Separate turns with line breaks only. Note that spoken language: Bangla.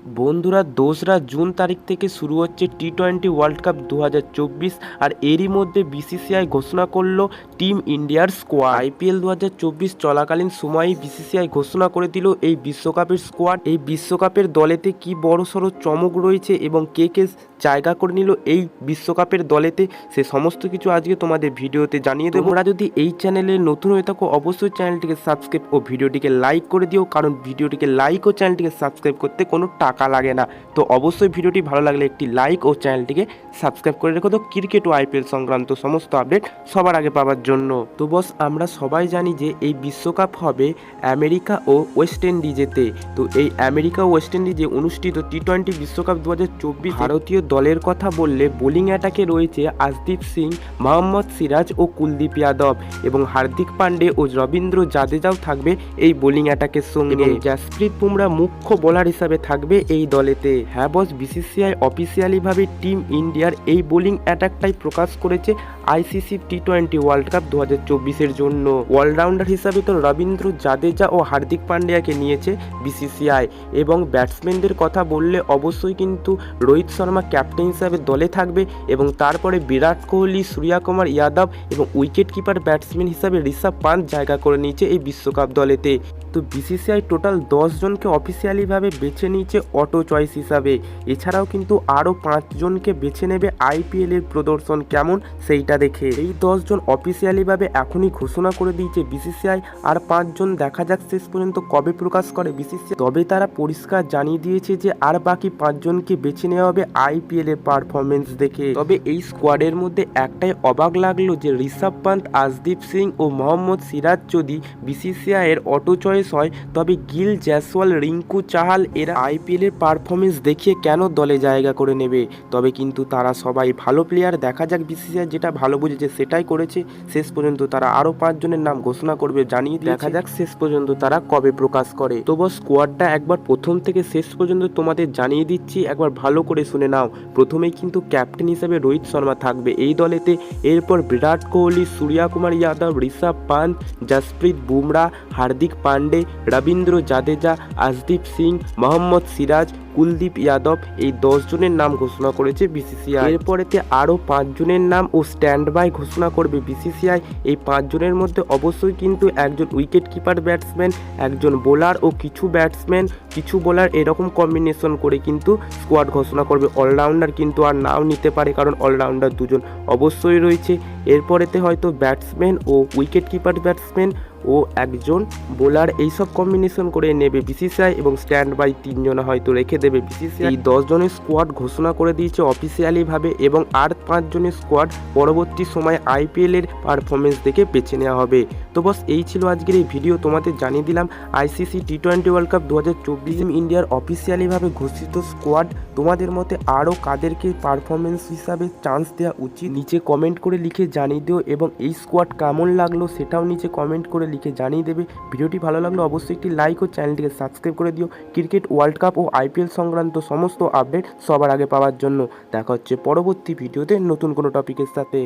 বন্ধুরা 2রা জুন তারিখ থেকে শুরু হচ্ছে টি-20 ওয়ার্ল্ড কাপ 2024। আর এরই মধ্যে বিসিসিআই ঘোষণা করলো টিম ইন্ডিয়ার স্কোয়াড। আইপিএল 2024 চলাকালীন সময়েই বিসিসিআই ঘোষণা করে দিল এই বিশ্বকাপের স্কোয়াড। এই বিশ্বকাপের দলেতে কি বড়সড় চমক রয়েছে এবং কে কে জায়গা করে নিল এই বিশ্বকাপের দলেতে, সে সমস্ত কিছু আজকে তোমাদের ভিডিওতে জানিয়ে দেবো। তোমরা যদি এই চ্যানেলে নতুন হয়ে থাকো অবশ্যই চ্যানেলটিকে সাবস্ক্রাইব ও ভিডিওটিকে লাইক করে দিও, কারণ ভিডিওটিকে লাইক ও চ্যানেলটিকে সাবস্ক্রাইব করতে কোনো টাকা লাগে না। তো অবশ্যই ভিডিওটি ভালো লাগলে একটি লাইক ও চ্যানেলটিকে সাবস্ক্রাইব করে রেখো তো ক্রিকেট ও আইপিএল সংক্রান্ত সমস্ত আপডেট সবার আগে পাওয়ার জন্য। তো বস, আমরা সবাই জানি যে এই বিশ্বকাপ হবে আমেরিকা ও ওয়েস্ট ইন্ডিজেতে। তো এই আমেরিকা ও ওয়েস্ট ইন্ডিজে অনুষ্ঠিত টি-20 বিশ্বকাপ 2024 ভারতীয় দলের কথা বললে বোলিং অ্যাটাকে রয়েছে আশদীপ সিং, মোহাম্মদ সিরাজ ও কুলদীপ যাদব, এবং হার্দিক পান্ডে ও রবীন্দ্র জাদেজাও থাকবে এই বোলিং অ্যাটাকের সঙ্গে। জাসপ্রীত বুমরা মুখ্য বোলার হিসাবে থাকবে এই দলেতে। হ্যাঁ বস, বিসিসিআই অফিসিয়ালিভাবে টিম ইন্ডিয়ার এই বোলিং অ্যাটাকটাই প্রকাশ করেছে আইসিসি টি-20 ওয়ার্ল্ড কাপ 2024-এর জন্য। অলরাউন্ডার হিসাবে তো রবীন্দ্র জাদেজা ও হার্দিক পান্ডিয়াকে নিয়েছে বিসিসিআই, এবং ব্যাটসম্যানদের কথা বললে অবশ্যই কিন্তু রোহিত শর্মা ক্যাপ্টেন হিসাবে দলে থাকবে, এবং তারপরে বিরাট কোহলি, সূর্যকুমার যাদব এবং উইকেট কিপার ব্যাটসম্যান হিসাবে ঋষভ পান্থ জায়গা করে নিয়েছে এই বিশ্বকাপ দলেতে। তো বিসিসিআই টোটাল 10 জনকে অফিসিয়ালিভাবে বেছে নিয়েছে অটো চয়েস হিসাবে। এছাড়াও কিন্তু আরও 5 জনকে বেছে নেবে আইপিএলের প্রদর্শন কেমন সেইটা দেখে। এই 10 জন অফিসিয়ালিভাবে এখনই ঘোষণা করে দিয়েছে বিসিসিআই, আর 5 জন দেখা যাক শেষ পর্যন্ত কবে প্রকাশ করে বিসিসিআই। তবে তারা পরিষ্কার জানিয়ে দিয়েছে যে আর বাকি 5 জনকে বেছে নেওয়া হবে আইপিএলের পারফরমেন্স দেখে। তবে এই স্কোয়াডের মধ্যে একটাই অবাক লাগলো যে ঋষভ পান্থ, আশদীপ সিং ও মোহাম্মদ সিরাজ যদি বিসিসিআইয়ের অটো চয়েস হয়, তবে গিল, জয়সওয়াল, রিঙ্কু চাহাল এরা আইপিএলের পারফরমেন্স দেখিয়ে কেন দলে জায়গা করে নেবে। তবে কিন্তু তারা সবাই ভালো প্লেয়ার, দেখা যাক বিসিসিআই যেটা ভালো বুঝেছে সেটাই করেছে। শেষ পর্যন্ত তারা আরও 5 জনের নাম ঘোষণা করবে জানিয়ে, দেখা যাক শেষ পর্যন্ত তারা কবে প্রকাশ করে। তো বস, স্কোয়াডটা একবার প্রথম থেকে শেষ পর্যন্ত তোমাদের জানিয়ে দিচ্ছি, একবার ভালো করে শুনে নাও। প্রথমেই কিন্তু ক্যাপ্টেন হিসেবে রোহিত শর্মা থাকবে এই দলেতে। এরপর বিরাট কোহলি, সূর্যকুমার যাদব, ঋষভ পান্থ, জাসপ্রীত বুমরা, হার্দিক পান্ডে, রবীন্দ্র জাদেজা, আশদীপ সিং, মোহাম্মদ সিরাজ, কুলদীপ যাদব, এই 10 জনের নাম ঘোষণা করেছে বিসিসিআই। এরপরেতে আরও 5 জনের নাম ও স্ট্যান্ড বাই ঘোষণা করবে বিসিসিআই। এই 5 জনের মধ্যে অবশ্যই কিন্তু একজন উইকেট কিপার ব্যাটসম্যান, একজন বোলার ও কিছু ব্যাটসম্যান, কিছু বোলার, এরকম কম্বিনেশন করে কিন্তু স্কোয়াড ঘোষণা করবে। অলরাউন্ডার কিন্তু আর নাও নিতে পারে, কারণ অলরাউন্ডার 2 জন অবশ্যই রয়েছে। এরপরেতে হয়তো ব্যাটসম্যান ও উইকেট কিপার ব্যাটসম্যান ও একজন বোলার, এইসব কম্বিনেশন করে নেবে বিসিসিআই, এবং স্ট্যান্ড বাই 3 জন হয়তো রেখে দেবে বিসিসিআই। এই 10 জনের স্কোয়াড ঘোষণা করে দিয়েছে অফিসিয়ালিভাবে, এবং আর 5 জনের স্কোয়াড পরবর্তী সময় আইপিএলের পারফরমেন্স দেখে বেছে নেওয়া হবে। তো বস, এই ছিল আজকের এই ভিডিও। তোমাদের জানিয়ে দিলাম আইসিসি টি-20 ওয়ার্ল্ড কাপ 2024 ইন্ডিয়ার অফিসিয়ালিভাবে ঘোষিত স্কোয়াড। তোমাদের মতে আরও কাদেরকে পারফরমেন্স হিসাবে চান্স দেওয়া উচিত নিচে কমেন্ট করে লিখে জানিয়ে দিও, এবং এই স্কোয়াড কেমন লাগলো সেটাও নিচে কমেন্ট করে লিখে জানিয়ে দেবে। ভিডিওটি ভালো লাগলো অবশ্যই একটি লাইক ও চ্যানেলটিকে সাবস্ক্রাইব করে দিও ক্রিকেট, ওয়ার্ল্ড কাপ ও আইপিএল সংক্রান্ত সমস্ত আপডেট সবার আগে পাওয়ার জন্য। দেখা হচ্ছে পরবর্তী ভিডিওতে নতুন কোনো টপিকের সাথে।